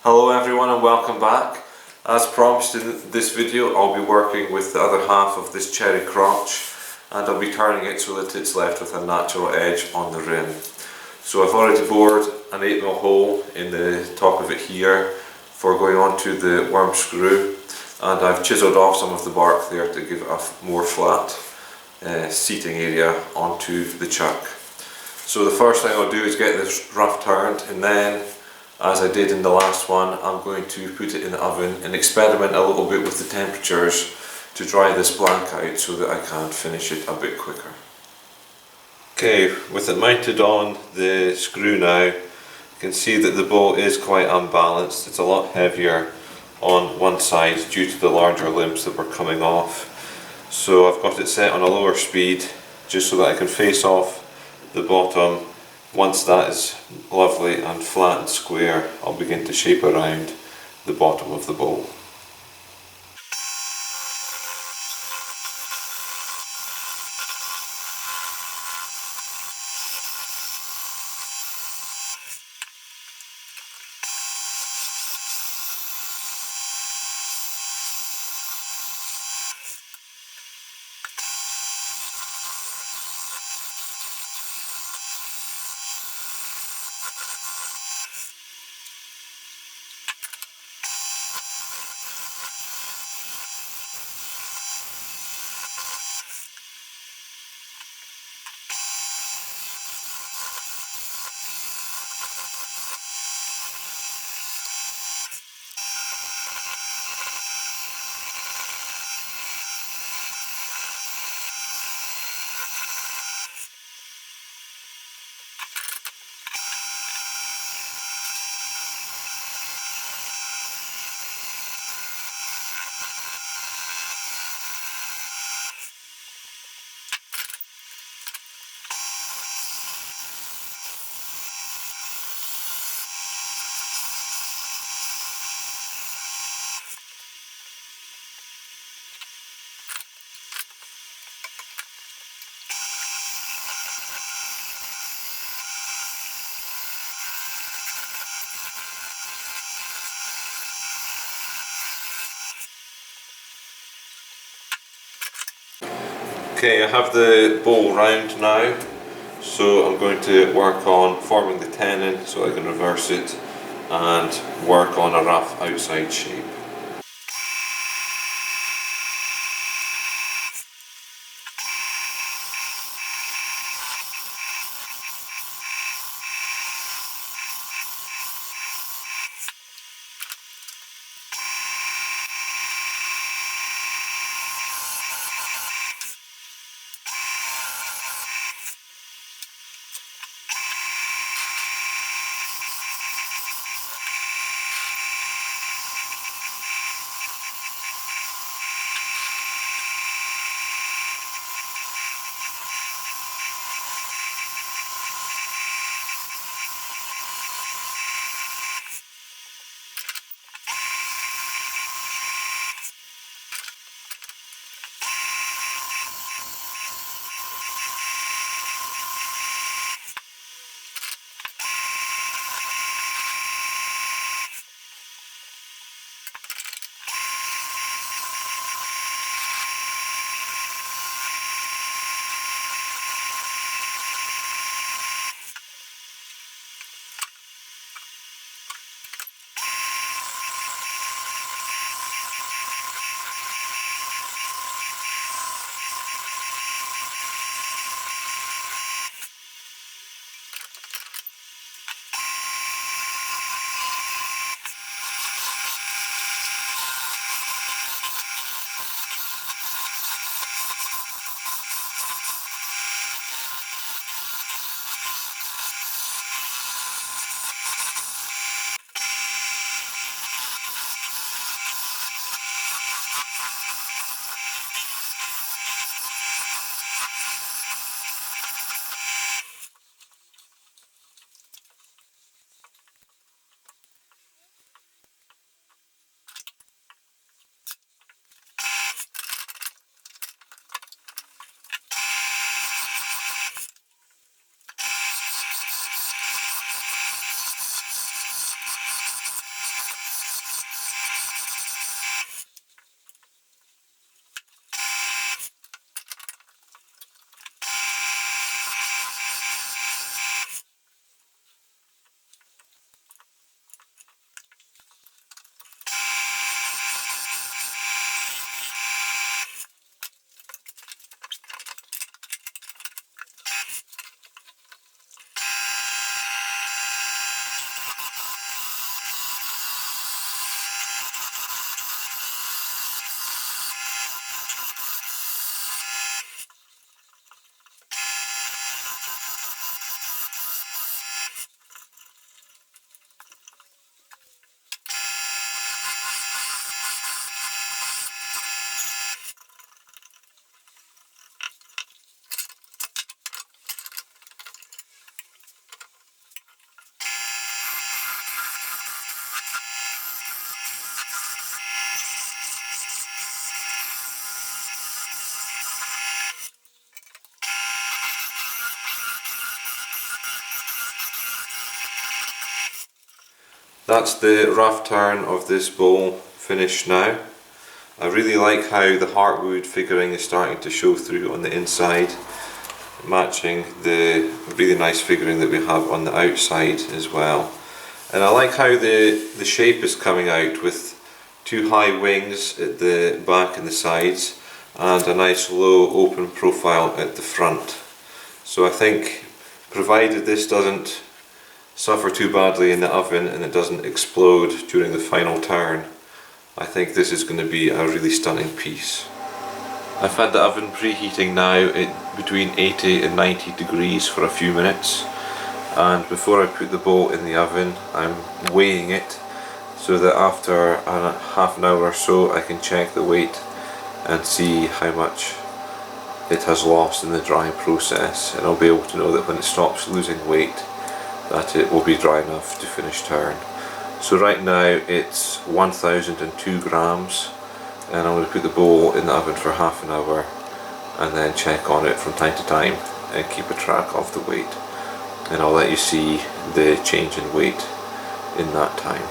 Hello everyone and welcome back. As promised in this video, I'll be working with the other half of this cherry crotch, and I'll be turning it so that it's left with a natural edge on the rim. So I've already bored an 8mm hole in the top of it here for going onto the worm screw, and I've chiselled off some of the bark there to give a more flat seating area onto the chuck. So the first thing I'll do is get this rough turned, and then, as I did in the last one, I'm going to put it in the oven and experiment a little bit with the temperatures to dry this blank out so that I can finish it a bit quicker. Okay, with it mounted on the screw now, you can see that the bowl is quite unbalanced. It's a lot heavier on one side due to the larger limbs that were coming off. So I've got it set on a lower speed just so that I can face off the bottom. Once that is lovely and flat and square, I'll begin to shape around the bottom of the bowl. Okay, I have the bowl round now, so I'm going to work on forming the tenon so I can reverse it and work on a rough outside shape. That's the rough turn of this bowl finished now. I really like how the heartwood figuring is starting to show through on the inside, matching the really nice figuring that we have on the outside as well. And I like how the shape is coming out with two high wings at the back and the sides and a nice low open profile at the front. So I think, provided this doesn't suffer too badly in the oven and it doesn't explode during the final turn, I think this is going to be a really stunning piece. I've had the oven preheating now at between 80 and 90 degrees for a few minutes, and before I put the bowl in the oven I'm weighing it so that after a half an hour or so I can check the weight and see how much it has lost in the drying process, and I'll be able to know that when it stops losing weight that it will be dry enough to finish turn. So right now it's 1002 grams, and I'm going to put the bowl in the oven for half an hour and then check on it from time to time and keep a track of the weight, and I'll let you see the change in weight in that time.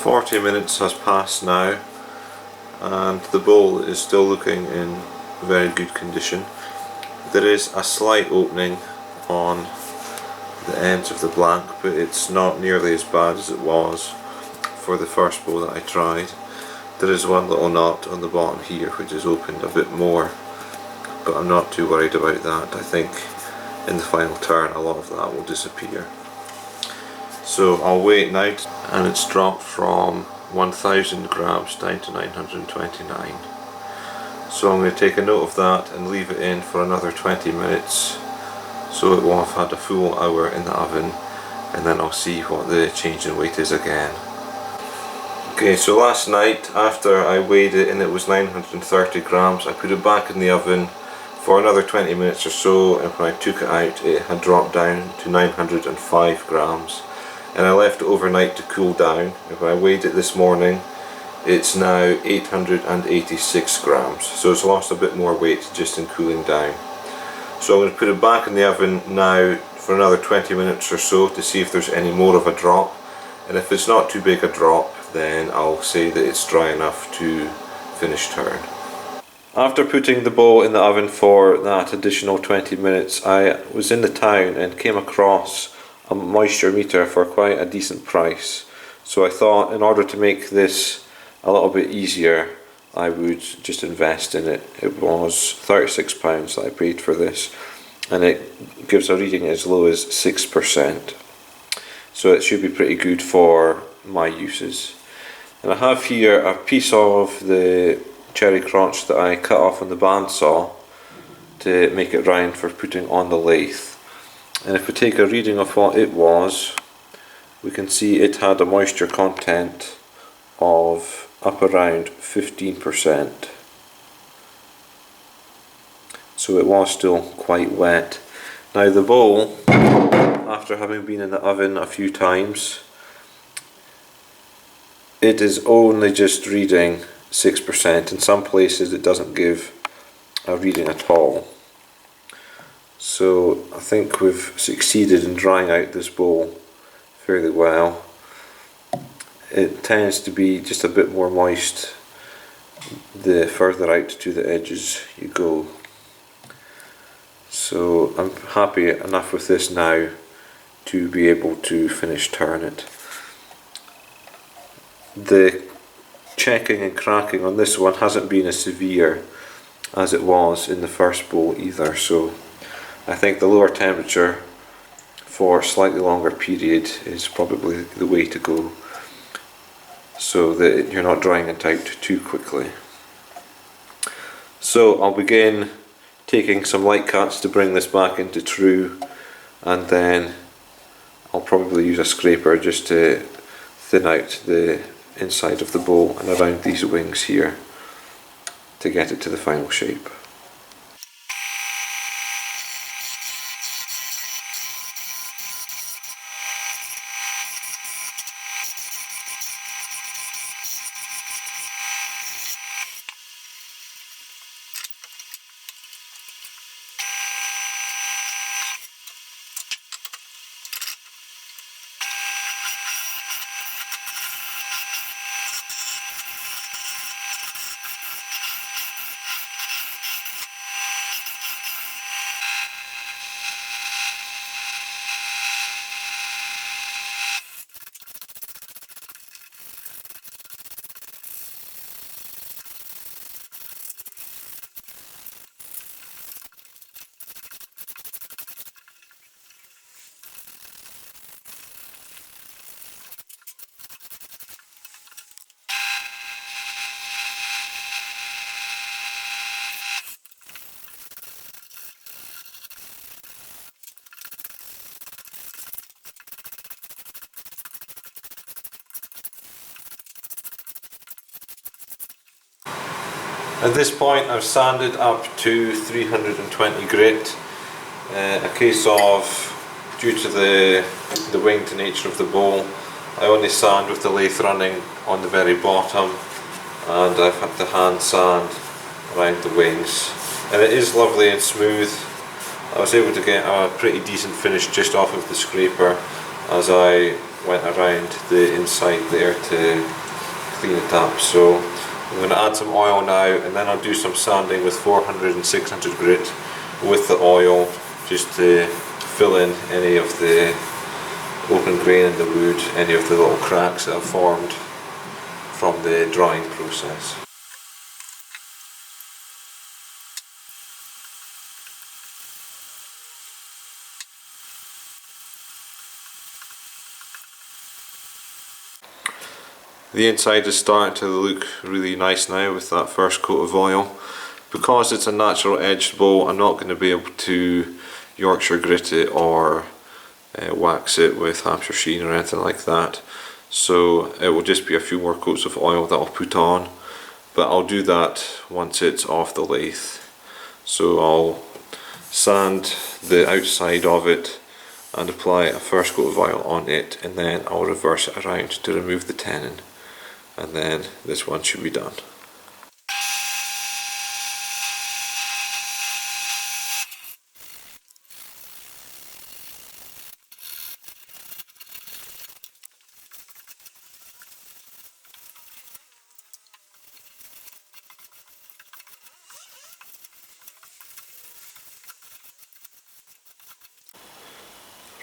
"40 minutes has passed now, and the bowl is still looking in very good condition. There is a slight opening on the ends of the blank, but it's not nearly as bad as it was for the first bowl that I tried. There is one little knot on the bottom here which is opened a bit more, but I'm not too worried about that. I think in the final turn a lot of that will disappear. So I'll wait now, and it's dropped from 1000 grams down to 929. So I'm going to take a note of that and leave it in for another 20 minutes so it will have had a full hour in the oven, and then I'll see what the change in weight is again. Okay, so last night after I weighed it and it was 930 grams, I put it back in the oven for another 20 minutes or so, and when I took it out it had dropped down to 905 grams. And I left it overnight to cool down, and when I weighed it this morning it's now 886 grams, so it's lost a bit more weight just in cooling down. So I'm going to put it back in the oven now for another 20 minutes or so to see if there's any more of a drop, and if it's not too big a drop then I'll say that it's dry enough to finish turn. After putting the bowl in the oven for that additional 20 minutes, I was in the town and came across a moisture meter for quite a decent price. So I thought, in order to make this a little bit easier, I would just invest in it. It was £36 that I paid for this, and it gives a reading as low as 6%. So it should be pretty good for my uses. And I have here a piece of the cherry crotch that I cut off on the bandsaw to make it round for putting on the lathe. And if we take a reading of what it was, we can see it had a moisture content of up around 15%. So it was still quite wet. Now the bowl, after having been in the oven a few times, it is only just reading 6%. In some places it doesn't give a reading at all. So I think we've succeeded in drying out this bowl fairly well. It tends to be just a bit more moist the further out to the edges you go. So I'm happy enough with this now to be able to finish turn it. The checking and cracking on this one hasn't been as severe as it was in the first bowl either, so I think the lower temperature for a slightly longer period is probably the way to go, so that you're not drying it out too quickly. So I'll begin taking some light cuts to bring this back into true, and then I'll probably use a scraper just to thin out the inside of the bowl and around these wings here. to get it to the final shape. At this point I've sanded up to 320 grit, a case of, due to the winged nature of the bowl, I only sand with the lathe running on the very bottom, and I've had to hand sand around the wings, and it is lovely and smooth. I was able to get a pretty decent finish just off of the scraper as I went around the inside there to clean it up. So I'm going to add some oil now, and then I'll do some sanding with 400 and 600 grit with the oil, just to fill in any of the open grain in the wood, any of the little cracks that have formed from the drying process. The inside is starting to look really nice now with that first coat of oil. Because it's a natural edged bowl, I'm not going to be able to Yorkshire grit it or wax it with Hampshire sheen or anything like that. So it will just be a few more coats of oil that I'll put on, but I'll do that once it's off the lathe. So I'll sand the outside of it and apply a first coat of oil on it, and then I'll reverse it around to remove the tenon, and then this one should be done.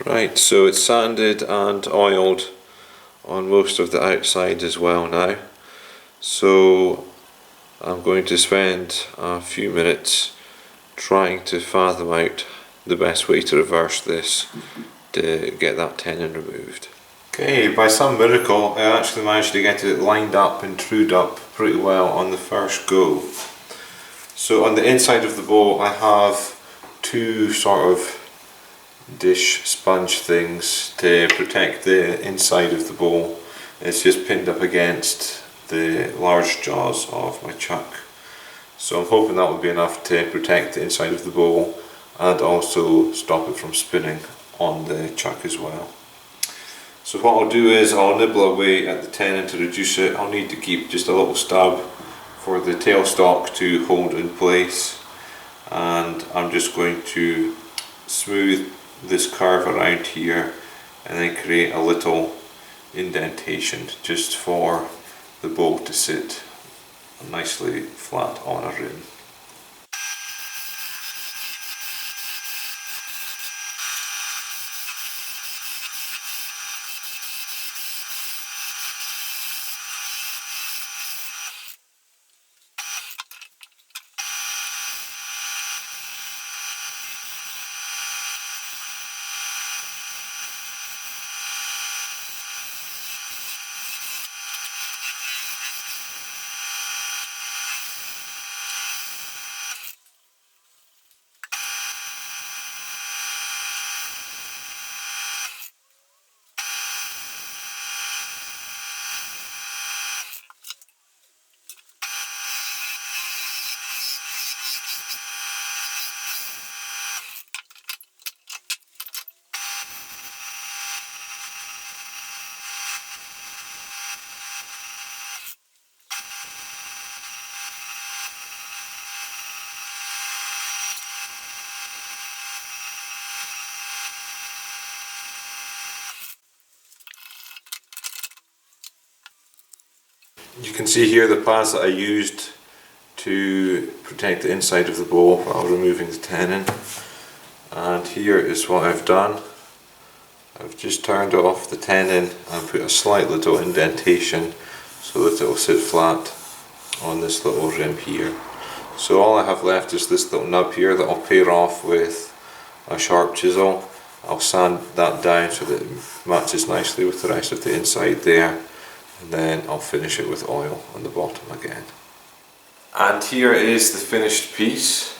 Right, so it's sanded and oiled on most of the outside as well now. So I'm going to spend a few minutes trying to fathom out the best way to reverse this to get that tenon removed. Okay, by some miracle I actually managed to get it lined up and trued up pretty well on the first go. So on the inside of the bowl I have two sort of dish sponge things to protect the inside of the bowl. It's just pinned up against the large jaws of my chuck. So I'm hoping that will be enough to protect the inside of the bowl and also stop it from spinning on the chuck as well. So what I'll do is I'll nibble away at the tenon to reduce it. I'll need to keep just a little stab for the tailstock to hold in place, and I'm just going to smooth this curve around here and then create a little indentation just for the bowl to sit nicely flat on a rim. You can see here the pads that I used to protect the inside of the bowl while removing the tenon. And here is what I've done. I've just turned off the tenon and put a slight little indentation so that it will sit flat on this little rim here. So all I have left is this little nub here that I'll pair off with a sharp chisel. I'll sand that down so that it matches nicely with the rest of the inside there, and then I'll finish it with oil on the bottom again. And here is the finished piece.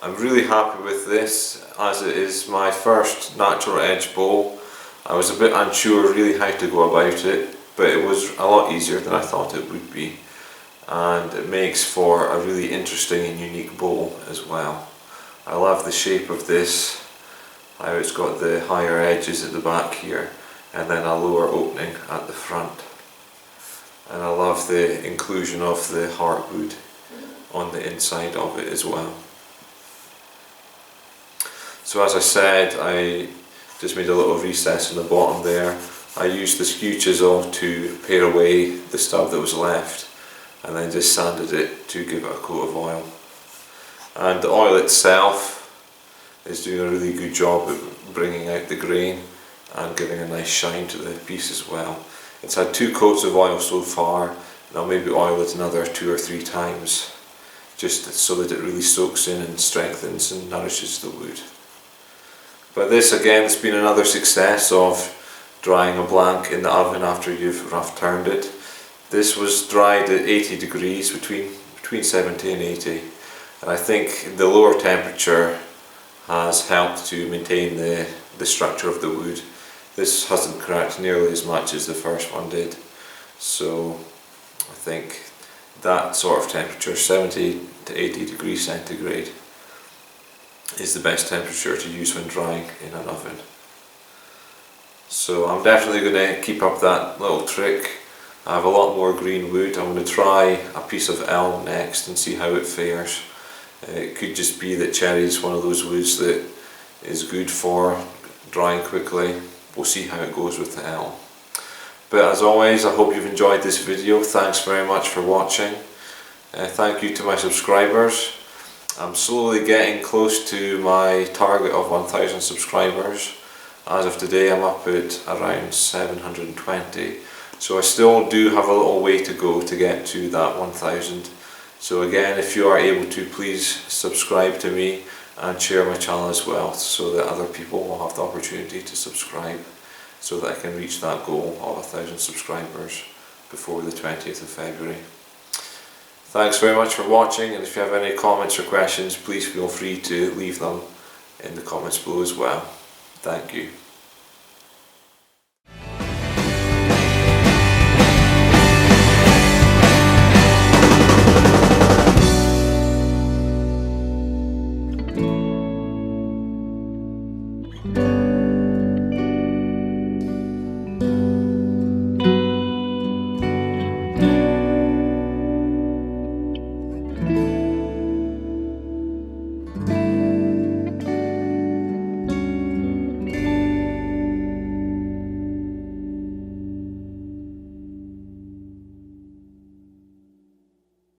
I'm really happy with this, as it is my first natural edge bowl. I was a bit unsure really how to go about it, but it was a lot easier than I thought it would be. And it makes for a really interesting and unique bowl as well. I love the shape of this, how it's got the higher edges at the back here and then a lower opening at the front. And I love the inclusion of the heartwood on the inside of it as well. So as I said, I just made a little recess in the bottom there. I used the skew chisel to pare away the stub that was left, and then just sanded it to give it a coat of oil. And the oil itself is doing a really good job of bringing out the grain and giving a nice shine to the piece as well. It's had 2 coats of oil so far, and I'll maybe oil it another 2 or 3 times, just so that it really soaks in and strengthens and nourishes the wood. But this again has been another success of drying a blank in the oven after you've rough turned it. This was dried at 80 degrees, between 70 and 80, and I think the lower temperature has helped to maintain the structure of the wood. This hasn't cracked nearly as much as the first one did, so I think that sort of temperature, 70 to 80 degrees centigrade, is the best temperature to use when drying in an oven. So I'm definitely going to keep up that little trick. I have a lot more green wood. I'm going to try a piece of elm next and see how it fares. It could just be that cherry is one of those woods that is good for drying quickly. We'll see how it goes with the elm. But as always, I hope you've enjoyed this video. Thanks very much for watching. Thank you to my subscribers. I'm slowly getting close to my target of 1,000 subscribers. As of today, I'm up at around 720. So I still do have a little way to go to get to that 1,000. So again, if you are able to, please subscribe to me and share my channel as well, so that other people will have the opportunity to subscribe, so that I can reach that goal of 1,000 subscribers before the 20th of February. Thanks very much for watching, and if you have any comments or questions, please feel free to leave them in the comments below as well. Thank you.